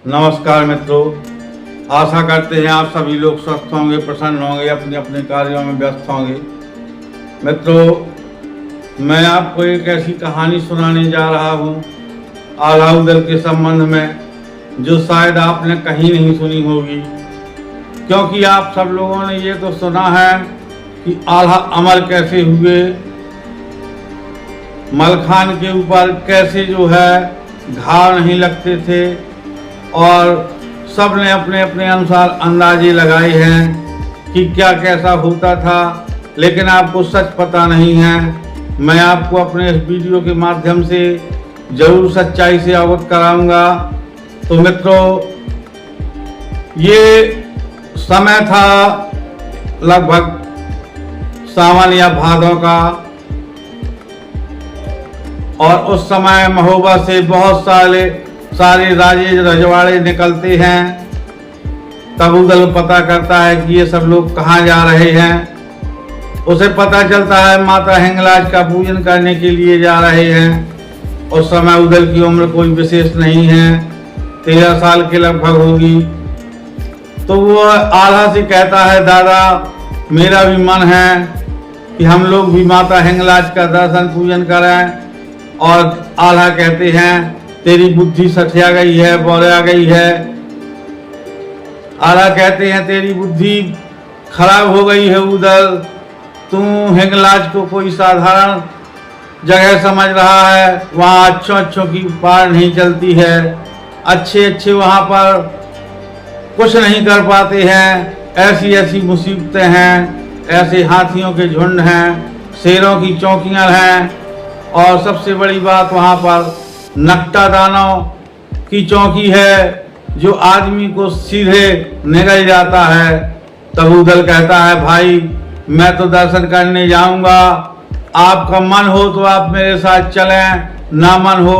नमस्कार मित्रों, आशा करते हैं आप सभी लोग स्वस्थ होंगे, प्रसन्न होंगे, अपने अपने कार्यों में व्यस्त होंगे। मित्रों, मैं आपको एक ऐसी कहानी सुनाने जा रहा हूँ आल्हा उदल के संबंध में, जो शायद आपने कहीं नहीं सुनी होगी, क्योंकि आप सब लोगों ने ये तो सुना है कि आल्हा अमर कैसे हुए, मलखान के ऊपर कैसे जो है घाव नहीं लगते थे, और सब ने अपने अपने अनुसार अंदाजे लगाए हैं कि क्या कैसा होता था, लेकिन आपको सच पता नहीं है। मैं आपको अपने इस वीडियो के माध्यम से जरूर सच्चाई से अवगत कराऊंगा। तो मित्रों, ये समय था लगभग सावन या भादों का, और उस समय महोबा से बहुत सारे राजे रजवाड़े निकलते हैं। तब उदल पता करता है कि ये सब लोग कहाँ जा रहे हैं। उसे पता चलता है माता हिंगलाज का पूजन करने के लिए जा रहे हैं। उस समय उदल की उम्र कोई विशेष नहीं है, 13 साल के लगभग होगी। तो वो आल्हा से कहता है, दादा मेरा भी मन है कि हम लोग भी माता हिंगलाज का दर्शन पूजन करें। और आल्हा कहते हैं, तेरी बुद्धि सठिया गई है, बौरा गई है। आल्हा कहते हैं, तेरी बुद्धि खराब हो गई है उदल, तू हिंगलाज को कोई साधारण जगह समझ रहा है। वहाँ अच्छों की पार नहीं चलती है, अच्छे वहाँ पर कुछ नहीं कर पाते हैं। ऐसी मुसीबतें हैं, ऐसे हाथियों के झुंड हैं, शेरों की चौकियाँ हैं, और सबसे बड़ी बात वहाँ पर नकटा दानव की चौकी है, जो आदमी को सीधे निगल जाता है। तब उदल कहता है, भाई मैं तो दर्शन करने जाऊंगा, आपका मन हो तो आप मेरे साथ चलें, ना मन हो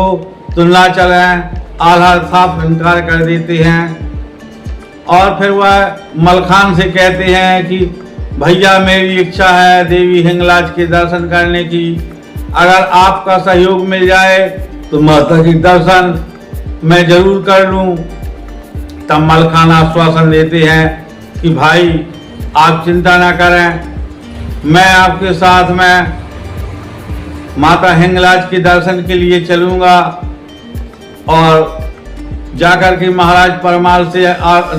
तो ना चलें। आल्हा साफ इनकार कर देते हैं। और फिर वह मलखान से कहते हैं कि भैया मेरी इच्छा है देवी हिंगलाज के दर्शन करने की, अगर आपका सहयोग मिल जाए तो माता के दर्शन मैं जरूर कर लूं। तब मलखान आश्वासन देते हैं कि भाई आप चिंता ना करें, मैं आपके साथ में माता हिंगलाज के दर्शन के लिए चलूंगा। और जाकर के महाराज परमाल से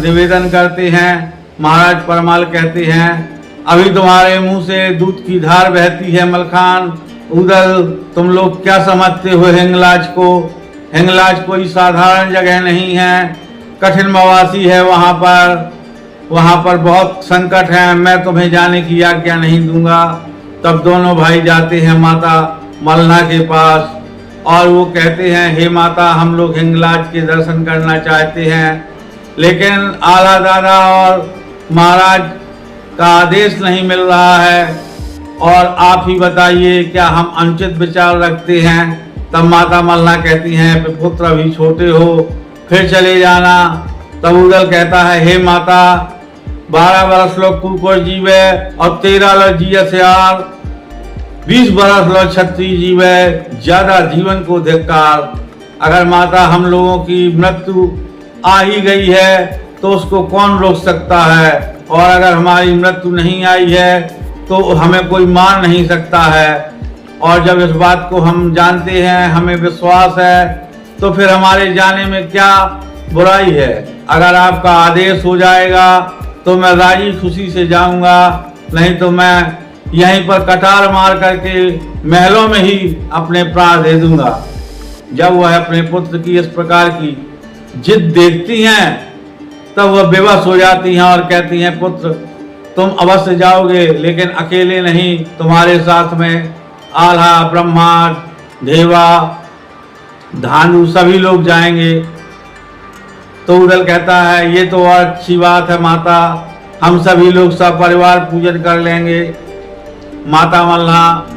निवेदन करते हैं। महाराज परमाल कहते हैं, अभी तुम्हारे मुंह से दूध की धार बहती है मलखान, उदल तुम लोग क्या समझते हो हिंगलाज को। हिंगलाज कोई साधारण जगह नहीं है, कठिन मवासी है वहाँ पर बहुत संकट है, मैं तुम्हें जाने की आज्ञा नहीं दूंगा। तब दोनों भाई जाते हैं माता मलना के पास, और वो कहते हैं, हे माता हम लोग हिंगलाज के दर्शन करना चाहते हैं, लेकिन आल्हा दादा और महाराज का आदेश नहीं मिल रहा है, और आप ही बताइए क्या हम अनुचित विचार रखते हैं। तब माता मलना कहती हैं, पुत्र अभी छोटे हो, फिर चले जाना। तब उदल कहता है, हे माता 12 बरस लोग कुकुर जीवे, और 13 लोग जिया सियार, 20 बरस लोग क्षत्रिय जीवे, ज्यादा जीवन को धिक्कार। अगर माता हम लोगों की मृत्यु आ ही गई है तो उसको कौन रोक सकता है, और अगर हमारी मृत्यु नहीं आई है तो हमें कोई मार नहीं सकता है। और जब इस बात को हम जानते हैं, हमें विश्वास है, तो फिर हमारे जाने में क्या बुराई है। अगर आपका आदेश हो जाएगा तो मैं राजी खुशी से जाऊंगा, नहीं तो मैं यहीं पर कटार मार करके महलों में ही अपने प्राण दे दूंगा। जब वह अपने पुत्र की इस प्रकार की जिद देखती हैं, तब वह बेबस हो जाती हैं और कहती हैं, पुत्र तुम अवश्य जाओगे, लेकिन अकेले नहीं, तुम्हारे साथ में आल्हा, ब्रह्मा, देवा, धानु सभी लोग जाएंगे। तो उदल कहता है, ये तो और अच्छी बात है माता, हम सभी लोग सब परिवार पूजन कर लेंगे। माता मलना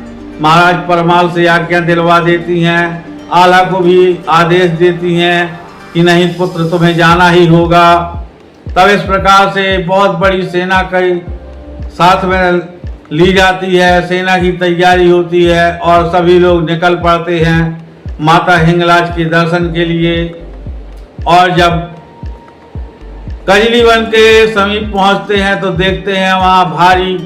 महाराज परमाल से आज्ञा दिलवा देती हैं, आल्हा को भी आदेश देती हैं कि नहीं पुत्र तुम्हें जाना ही होगा। तब इस प्रकार से बहुत बड़ी सेना कई साथ में ली जाती है, सेना की तैयारी होती है, और सभी लोग निकल पड़ते हैं माता हिंगलाज के दर्शन के लिए। और जब कजली वन के समीप पहुंचते हैं तो देखते हैं वहां भारी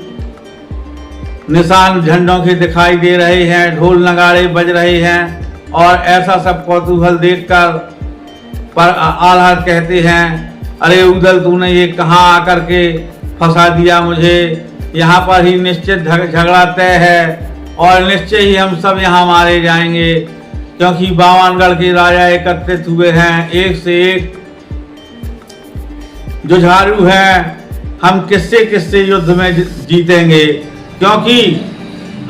निशान झंडों के दिखाई दे रहे हैं, ढोल नगाड़े बज रहे हैं और ऐसा सब कौतूहल देखकर पर आल्हा कहते हैं, अरे उदल तूने ये कहाँ आकर के फंसा दिया मुझे, यहाँ पर ही निश्चित झगड़ा तय है और निश्चय ही हम सब यहाँ मारे जाएंगे, क्योंकि बावनगढ़ के राजा एकत्रित हुए हैं, एक से एक जुझारू हैं, हम किससे किससे युद्ध में जीतेंगे, क्योंकि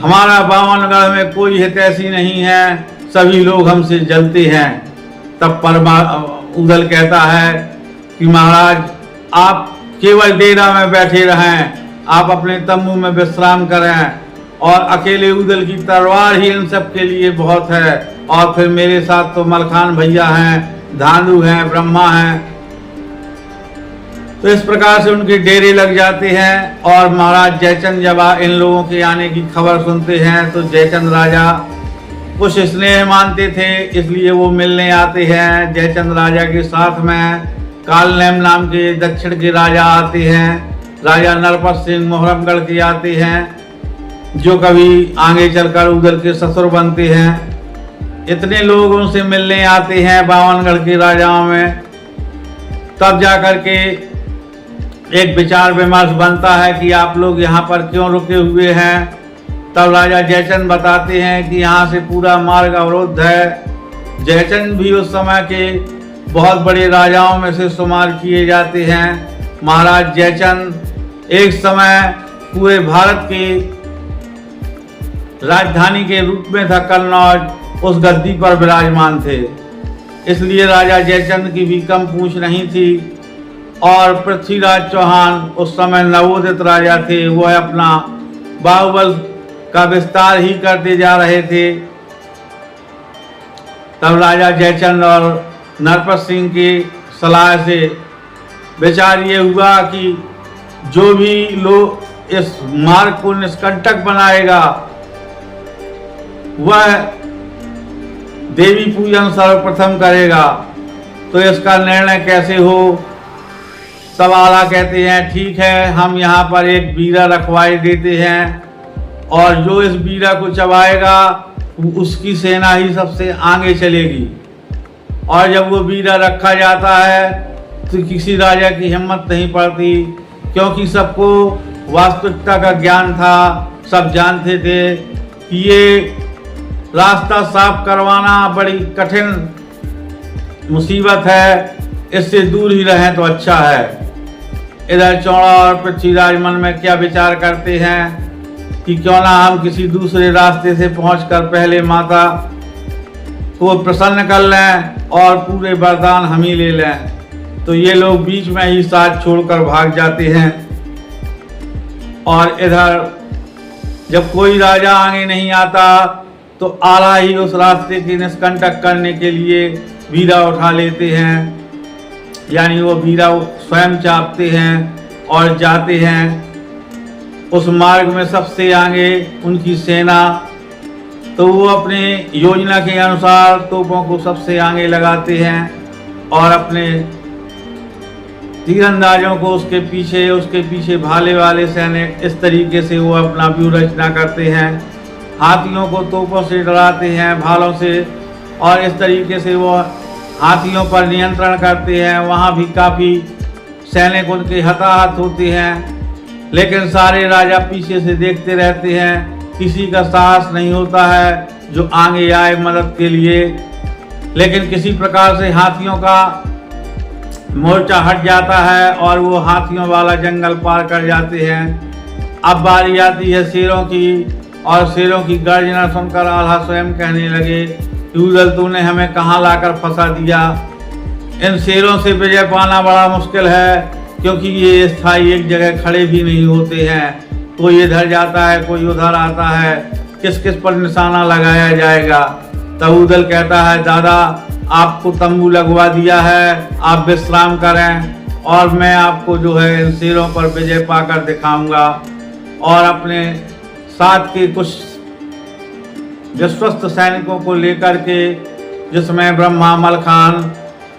हमारा बावनगढ़ में कोई हितैषी नहीं है, सभी लोग हमसे जलते हैं। तब उदल कहता है कि महाराज आप केवल डेरा में बैठे रहें, आप अपने तंबू में विश्राम करें और अकेले उदल की तलवार ही इन सब के लिए बहुत है, और फिर मेरे साथ तो मलखान भैया हैं, धांधु हैं, ब्रह्मा हैं। तो इस प्रकार से उनके डेरे लग जाते हैं और महाराज जयचंद जब इन लोगों के आने की खबर सुनते हैं तो जयचंद राजा कुछ स्नेह मानते थे, इसलिए वो मिलने आते हैं। जयचंद राजा के साथ में कालनेम नाम के दक्षिण के राजा आते हैं, राजा नरपत सिंह मोहरमगढ़ के आते हैं, जो कभी आगे चलकर उदल के ससुर बनते हैं। इतने लोग उनसे मिलने आते हैं बावनगढ़ के राजाओं में। तब जाकर के एक विचार विमर्श बनता है कि आप लोग यहाँ पर क्यों रुके हुए हैं। तब राजा जयचंद बताते हैं कि यहाँ से पूरा मार्ग अवरुद्ध है। जयचंद भी उस समय के बहुत बड़े राजाओं में से शुमार किए जाते हैं। महाराज जयचंद एक समय पूरे भारत की राजधानी के रूप में था कन्नौज, उस गद्दी पर विराजमान थे, इसलिए राजा जयचंद की भी कम पूछ नहीं थी। और पृथ्वीराज चौहान उस समय नवोदित राजा थे, वह अपना बाहुबल का विस्तार ही करते जा रहे थे। तब राजा जयचंद और नरपत सिंह की सलाह से विचार ये हुआ कि जो भी लोग इस मार्ग को निष्कंटक बनाएगा वह देवी पूजन सर्वप्रथम करेगा, तो इसका निर्णय कैसे हो। तब आला कहते हैं ठीक है, हम यहाँ पर एक बीरा रखवाए देते हैं और जो इस बीरा को चबाएगा उसकी सेना ही सबसे आगे चलेगी। और जब वो बीरा रखा जाता है तो किसी राजा की हिम्मत नहीं पड़ती, क्योंकि सबको वास्तविकता का ज्ञान था, सब जानते थे कि ये रास्ता साफ करवाना बड़ी कठिन मुसीबत है, इससे दूर ही रहें तो अच्छा है। इधर चौड़ा और पृथ्वीराज मन में क्या विचार करते हैं कि क्यों ना हम किसी दूसरे रास्ते से पहुंचकर पहले माता को प्रसन्न कर लें और पूरे वरदान हम ही ले लें। तो ये लोग बीच में ही साथ छोड़कर भाग जाते हैं। और इधर जब कोई राजा आगे नहीं आता तो आला ही उस रास्ते की निष्कंटक करने के लिए बीरा उठा लेते हैं, यानी वो बीरा स्वयं चापते हैं और जाते हैं उस मार्ग में सबसे आगे उनकी सेना। तो वो अपने योजना के अनुसार तोपों को सबसे आगे लगाते हैं और अपने तीरंदाजों को उसके पीछे भाले वाले सैनिक, इस तरीके से वो अपना व्यूह रचना करते हैं। हाथियों को तोपों से डराते हैं, भालों से, और इस तरीके से वो हाथियों पर नियंत्रण करते हैं। वहाँ भी काफ़ी सैनिक उनके हताहत होते हैं, लेकिन सारे राजा पीछे से देखते रहते हैं, किसी का साहस नहीं होता है जो आगे आए मदद के लिए। लेकिन किसी प्रकार से हाथियों का मोर्चा हट जाता है और वो हाथियों वाला जंगल पार कर जाते हैं। अब बारी आती है शेरों की, और शेरों की गर्जना सुनकर आल्हा स्वयं कहने लगे कि उदल तूने हमें कहाँ लाकर फंसा दिया। इन शेरों से विजय पाना बड़ा मुश्किल है, क्योंकि ये स्थायी एक जगह खड़े भी नहीं होते हैं, कोई इधर जाता है कोई उधर आता है, किस किस पर निशाना लगाया जाएगा। तब उदल कहता है दादा आपको तंबू लगवा दिया है, आप विश्राम करें और मैं आपको जो है इन शेरों पर विजय पाकर दिखाऊंगा। और अपने साथ के कुछ विश्वस्त सैनिकों को लेकर के, जिसमें ब्रह्मा, मलखान,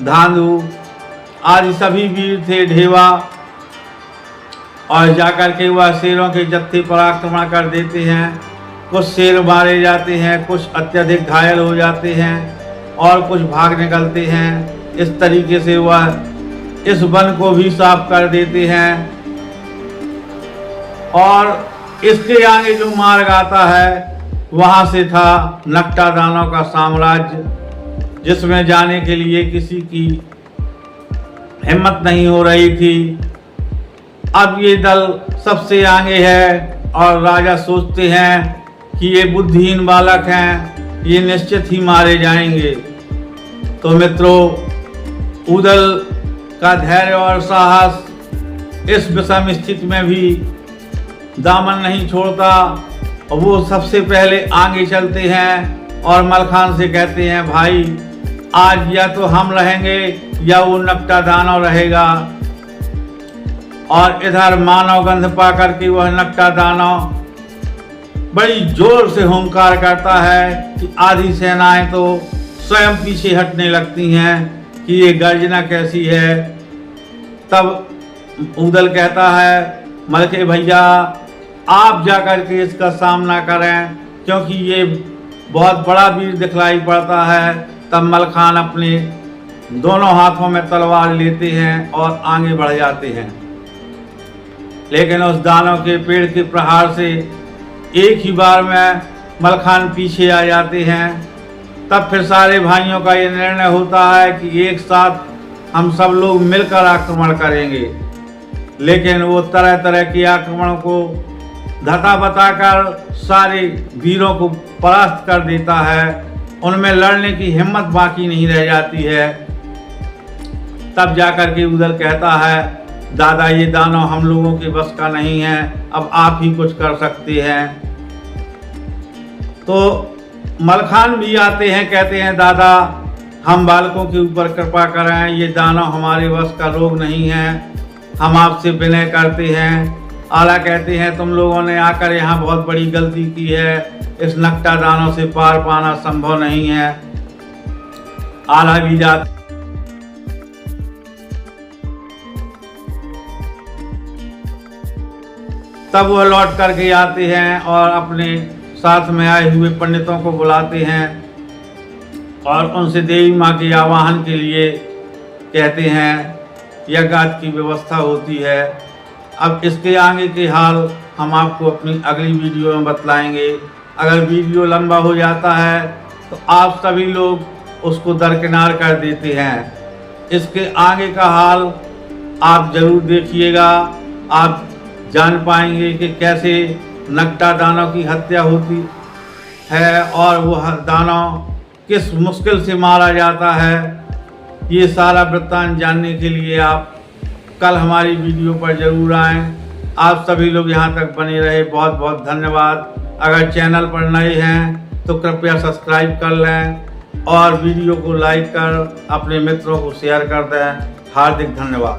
धांधु आदि सभी वीर थे ढेवा, और जाकर के वह शेरों के जत्थे पर आक्रमण कर देते हैं। कुछ शेर मारे जाते हैं, कुछ अत्यधिक घायल हो जाते हैं और कुछ भाग निकलते हैं। इस तरीके से वह इस वन को भी साफ कर देते हैं। और इसके आगे जो मार्ग आता है वहाँ से था नकटा दानव का साम्राज्य, जिसमें जाने के लिए किसी की हिम्मत नहीं हो रही थी। अब ये दल सबसे आगे है और राजा सोचते हैं कि ये बुद्धिहीन बालक हैं, ये निश्चित ही मारे जाएंगे। तो मित्रों, उदल का धैर्य और साहस इस विषम स्थिति में भी दामन नहीं छोड़ता, और वो सबसे पहले आगे चलते हैं और मलखान से कहते हैं, भाई आज या तो हम रहेंगे या वो नकटा दानव रहेगा। और इधर मानव गंध पा करके वह नकटा दानव बड़ी जोर से हुंकार करता है कि आधी सेनाएं तो स्वयं पीछे हटने लगती हैं कि ये गर्जना कैसी है। तब उदल कहता है, मलके भैया आप जाकर के इसका सामना करें, क्योंकि ये बहुत बड़ा वीर दिखलाई पड़ता है। तब मलखान अपने दोनों हाथों में तलवार लेते हैं और आगे बढ़ जाते हैं, लेकिन उस दानव के पेड़ के प्रहार से एक ही बार में मलखान पीछे आ जाते हैं। तब फिर सारे भाइयों का ये निर्णय होता है कि एक साथ हम सब लोग मिलकर आक्रमण करेंगे। लेकिन वो तरह तरह के आक्रमणों को धता बताकर सारे वीरों को परास्त कर देता है, उनमें लड़ने की हिम्मत बाकी नहीं रह जाती है। तब जाकर के उदल कहता है, दादा ये दानव हम लोगों के बस का नहीं है, अब आप ही कुछ कर सकते हैं। तो मलखान भी आते हैं, कहते हैं, दादा हम बालकों के ऊपर कृपा करें, ये दानव हमारे बस का रोग नहीं है, हम आपसे विनय करते हैं। आला कहते हैं, तुम लोगों ने आकर यहाँ बहुत बड़ी गलती की है, इस नकटा दानव से पार पाना संभव नहीं है। आला भी जाते तब वह लौट करके आते हैं और अपने साथ में आए हुए पंडितों को बुलाते हैं और उनसे देवी माँ के आवाहन के लिए कहते हैं। यज्ञ की व्यवस्था होती है। अब इसके आगे के हाल हम आपको अपनी अगली वीडियो में बतलाएंगे। अगर वीडियो लंबा हो जाता है तो आप सभी लोग उसको दरकिनार कर देते हैं। इसके आगे का हाल आप जरूर देखिएगा, आप जान पाएंगे कि कैसे नकटा दानव की हत्या होती है और वह दानव किस मुश्किल से मारा जाता है। ये सारा वृत्तांत जानने के लिए आप कल हमारी वीडियो पर जरूर आएं। आप सभी लोग यहाँ तक बने रहे, बहुत बहुत धन्यवाद। अगर चैनल पर नए हैं तो कृपया सब्सक्राइब कर लें और वीडियो को लाइक कर अपने मित्रों को शेयर कर दें। हार्दिक धन्यवाद।